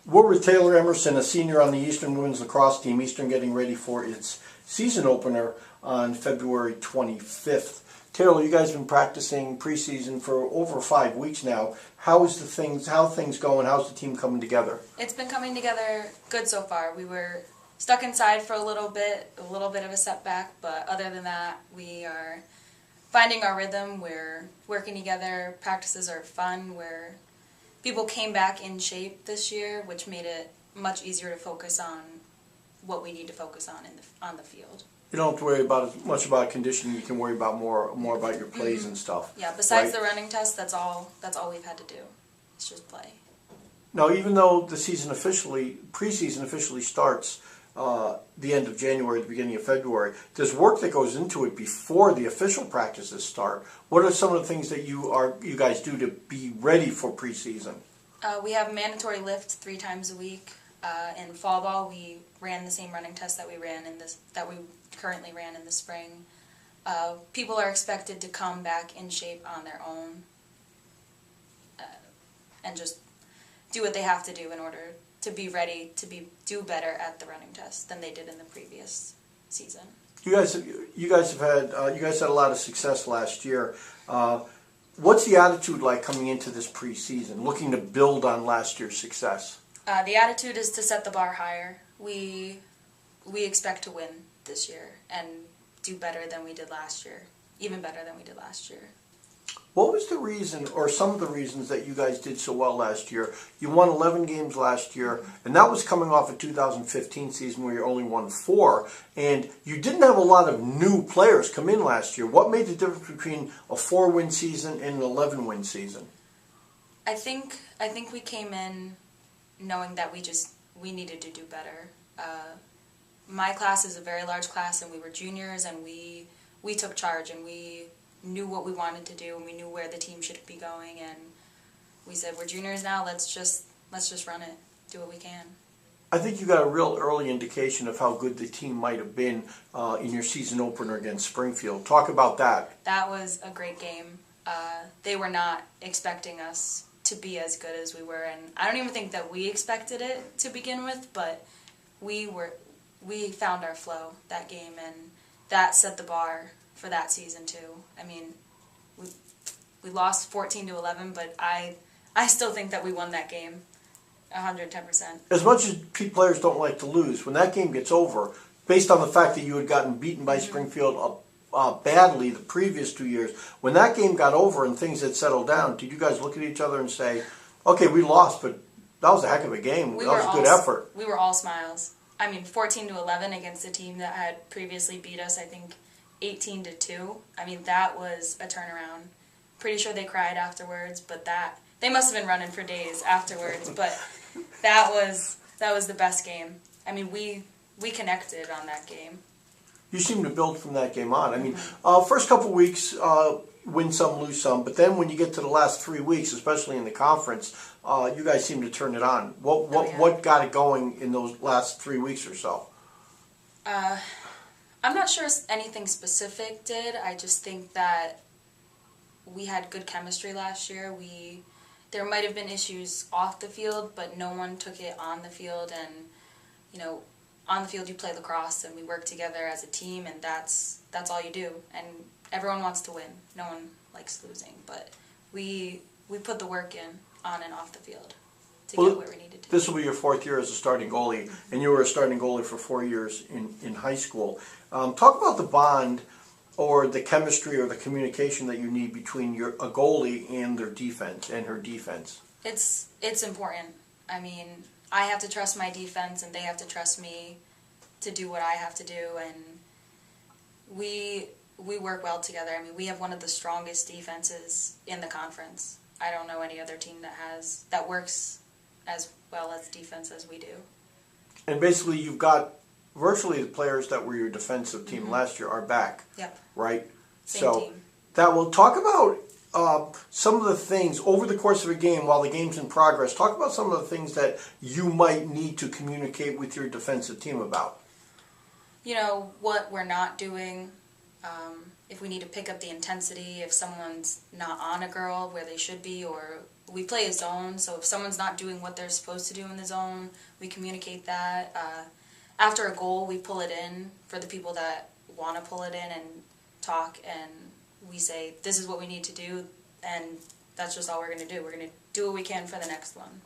We're with Taylor Emmerson, a senior on the Eastern women's lacrosse team. Eastern getting ready for its season opener on February 25th. Taylor, you guys have been practicing preseason for over 5 weeks now. How things going? How's the team coming together? It's been coming together good so far. We were stuck inside for a little bit of a setback, but other than that, we are finding our rhythm. We're working together. Practices are fun. People came back in shape this year, which made it much easier to focus on what we need to focus on the field. You don't have to worry much about conditioning. You can worry about more about your plays and stuff. Yeah, besides the running test, that's all we've had to do. It's just play. Now, even though the preseason officially starts the end of January, the beginning of February, there's work that goes into it before the official practices start. What are some of the things that you guys do to be ready for preseason? We have mandatory lift 3 times a week. In fall ball, we ran the same running test that we currently ran in the spring. People are expected to come back in shape on their own and just do what they have to do in order to be ready to do better at the running test than they did in the previous season. You guys had a lot of success last year. What's the attitude like coming into this preseason, looking to build on last year's success? The attitude is to set the bar higher. We expect to win this year and do better than we did last year, even better than we did last year. What was the reason, or some of the reasons, that you guys did so well last year? You won 11 games last year, and that was coming off a 2015 season where you only won 4, and you didn't have a lot of new players come in last year. What made the difference between a 4-win season and an 11-win season? I think we came in knowing that we needed to do better. My class is a very large class, and we were juniors, and we took charge, and we knew what we wanted to do, and we knew where the team should be going, and we said, we're juniors now, let's just run it, do what we can. I think you got a real early indication of how good the team might have been in your season opener against Springfield. Talk about that. That was a great game. They were not expecting us to be as good as we were, and I don't even think that we expected it to begin with, but we found our flow that game, and that set the bar for that season too. I mean, we lost 14-11, but I still think that we won that game 110%. As much as players don't like to lose, when that game gets over, based on the fact that you had gotten beaten by Springfield badly the previous 2 years, when that game got over and things had settled down, did you guys look at each other and say, okay, we lost, but that was a heck of a game. That was a good effort. We were all smiles. I mean, 14-11 against a team that had previously beat us, I think, 18-2. I mean, that was a turnaround. Pretty sure they cried afterwards, but they must have been running for days afterwards. But that was the best game. I mean, we connected on that game. You seem to build from that game on. I mean, first couple weeks, win some, lose some, but then when you get to the last 3 weeks, especially in the conference, you guys seem to turn it on. What got it going in those last 3 weeks or so? I'm not sure anything specific did. I just think that we had good chemistry last year. There might have been issues off the field, but no one took it on the field. And on the field you play lacrosse, and we work together as a team, and that's all you do. And everyone wants to win. No one likes losing, but we put the work in on and off the field to get where we needed to. This will be your 4th year as a starting goalie, and you were a starting goalie for 4 years in high school. Talk about the bond or the chemistry or the communication that you need between a goalie and their defense and her defense. It's important. I mean, I have to trust my defense, and they have to trust me to do what I have to do, and we work well together. I mean, we have one of the strongest defenses in the conference. I don't know any other team that works as well as defense as we do. And basically, you've got virtually the players that were your defensive team last year are back. Yep. Right? Same team. That will talk about some of the things over the course of a game while the game's in progress. Talk about some of the things that you might need to communicate with your defensive team about. What we're not doing, if we need to pick up the intensity, if someone's not on a girl where they should be, or we play a zone, so if someone's not doing what they're supposed to do in the zone, we communicate that. After a goal, we pull it in for the people that want to pull it in and talk, and we say, this is what we need to do, and that's just all we're going to do. We're going to do what we can for the next one.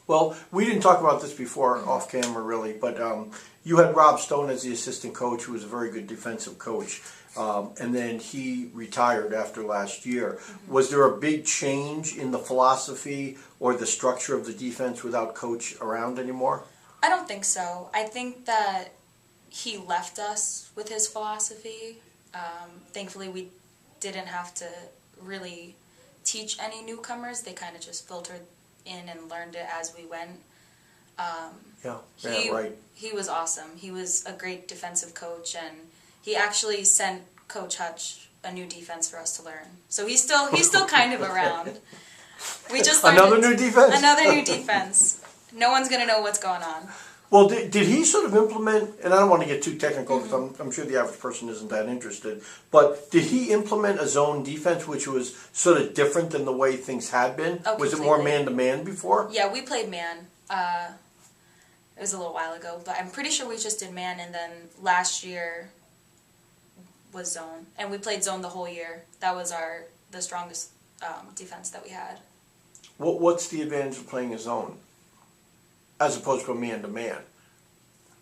Well, we didn't talk about this before off camera, really, but you had Rob Stone as the assistant coach, who was a very good defensive coach, and then he retired after last year. Was there a big change in the philosophy or the structure of the defense without coach around anymore? I don't think so. I think that he left us with his philosophy. Thankfully, we didn't have to really teach any newcomers. They kind of just filtered in and learned it as we went. Right. He was awesome. He was a great defensive coach, and he actually sent Coach Hutch a new defense for us to learn. So he's still kind of around. We just learned another new defense. Another new defense. No one's gonna know what's going on. Well, did he sort of implement, and I don't want to get too technical because I'm sure the average person isn't that interested, but did he implement a zone defense which was sort of different than the way things had been? Oh, was it more man-to-man before? Yeah, we played man. It was a little while ago, but I'm pretty sure we just did man, and then last year was zone. And we played zone the whole year. That was the strongest defense that we had. What's the advantage of playing a zone as opposed to a man-to-man?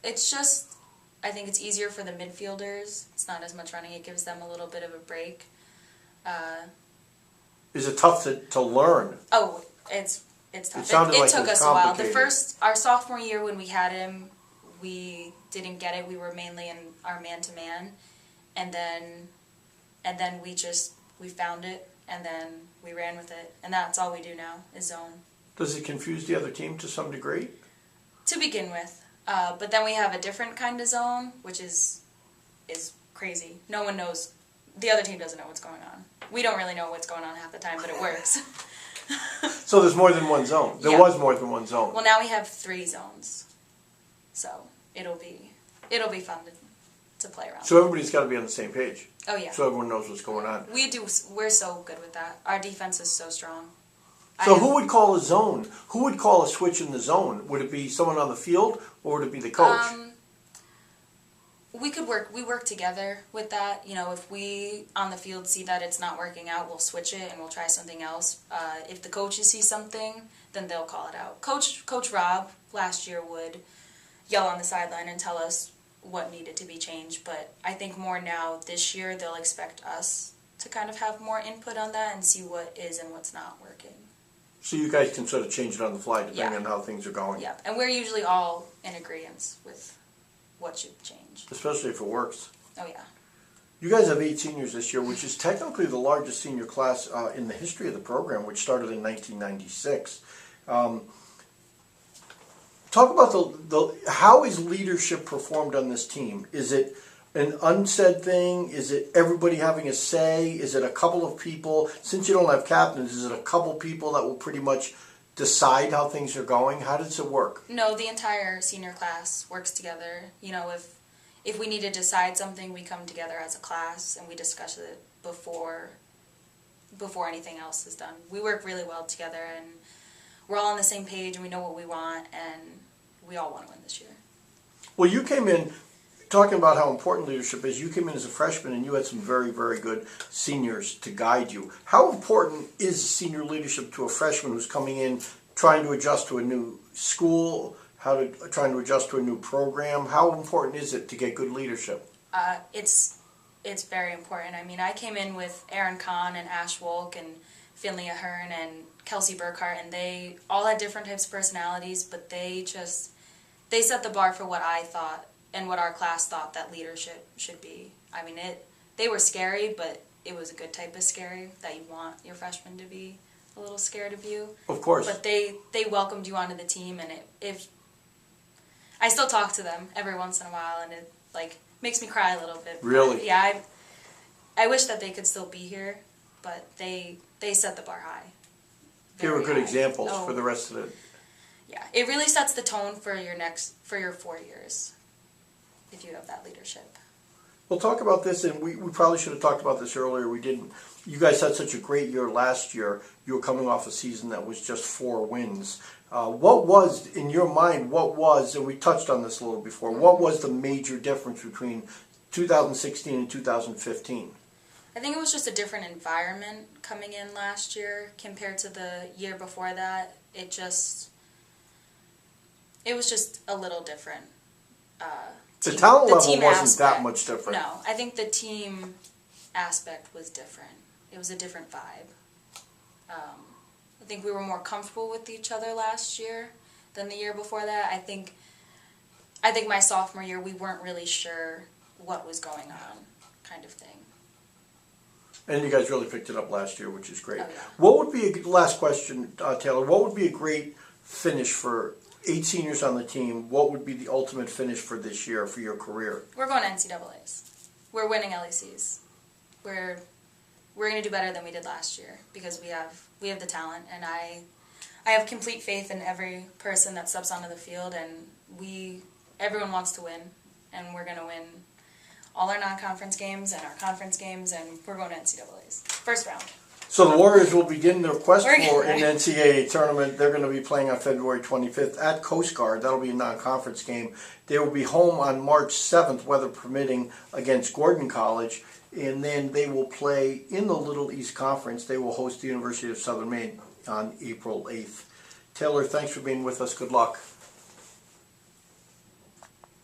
It's just, I think it's easier for the midfielders. It's not as much running. It gives them a little bit of a break. Is it tough to learn? Oh, it's tough. It took us a while. Our sophomore year when we had him, we didn't get it. We were mainly in our man-to-man. And then we found it, and then we ran with it. And that's all we do now is zone. Does it confuse the other team to some degree? To begin with. But then we have a different kind of zone, which is crazy. No one knows. The other team doesn't know what's going on. We don't really know what's going on half the time, but it works. So there's more than one zone. There was more than one zone. Well, now we have 3 zones. So it'll be fun to play around. So everybody's got to be on the same page. Oh, yeah. So everyone knows what's going on. We're so good with that. Our defense is so strong. So who would call a zone? Who would call a switch in the zone? Would it be someone on the field, or would it be the coach? We work together with that. You know, if we on the field see that it's not working out, we'll switch it and we'll try something else. If the coaches see something, then they'll call it out. Coach Rob last year would yell on the sideline and tell us what needed to be changed, but I think more now this year they'll expect us to kind of have more input on that and see what is and what's not working. So you guys can sort of change it on the fly depending on how things are going. Yeah, and we're usually all in agreement with what should change. Especially if it works. Oh, yeah. You guys have 8 seniors this year, which is technically the largest senior class in the history of the program, which started in 1996. Talk about how is leadership performed on this team? Is it an unsaid thing? Is it everybody having a say? Is it a couple of people? Since you don't have captains, is it a couple people that will pretty much decide how things are going? How does it work? No, the entire senior class works together. You know, if we need to decide something, we come together as a class and we discuss it before anything else is done. We work really well together, and we're all on the same page, and we know what we want, and we all want to win this year. Well, you came in, talking about how important leadership is, you came in as a freshman and you had some very, very good seniors to guide you. How important is senior leadership to a freshman who's coming in, trying to adjust to a new school, trying to adjust to a new program? How important is it to get good leadership? It's very important. I mean, I came in with Aaron Kahn and Ash Wolk and Finley Ahern and Kelsey Burkhart, and they all had different types of personalities, but they set the bar for what I thought and what our class thought that leadership should be. I mean, they were scary, but it was a good type of scary that you want your freshmen to be a little scared of you. Of course. But they welcomed you onto the team, and if I still talk to them every once in a while, and it makes me cry a little bit. Really? But, yeah, I wish that they could still be here, but they set the bar high. They were good examples Oh. for the rest of it. Yeah, it really sets the tone for your 4 years if you have that leadership. We'll talk about this, and we probably should have talked about this earlier. We didn't. You guys had such a great year last year. You were coming off a season that was just 4 wins. What was, in your mind, and we touched on this a little before, what was the major difference between 2016 and 2015? I think it was just a different environment coming in last year compared to the year before that. It was just a little different. The talent level team wasn't aspect. that much different. No, I think the team aspect was different. It was a different vibe. I think we were more comfortable with each other last year than the year before that. I think my sophomore year we weren't really sure what was going on, kind of thing. And you guys really picked it up last year, which is great. Oh, yeah. What would be last question, Taylor? What would be a great finish for 8 seniors on the team? What would be the ultimate finish for this year for your career? We're going to NCAAs. We're winning LECs. We're going to do better than we did last year because we have the talent, and I have complete faith in every person that steps onto the field, and everyone wants to win, and we're going to win all our non-conference games and our conference games, and we're going to NCAAs. First round. So the Warriors will begin their quest for an NCAA tournament. They're going to be playing on February 25th at Coast Guard. That'll be a non-conference game. They will be home on March 7th, weather permitting, against Gordon College. And then they will play in the Little East Conference. They will host the University of Southern Maine on April 8th. Taylor, thanks for being with us. Good luck.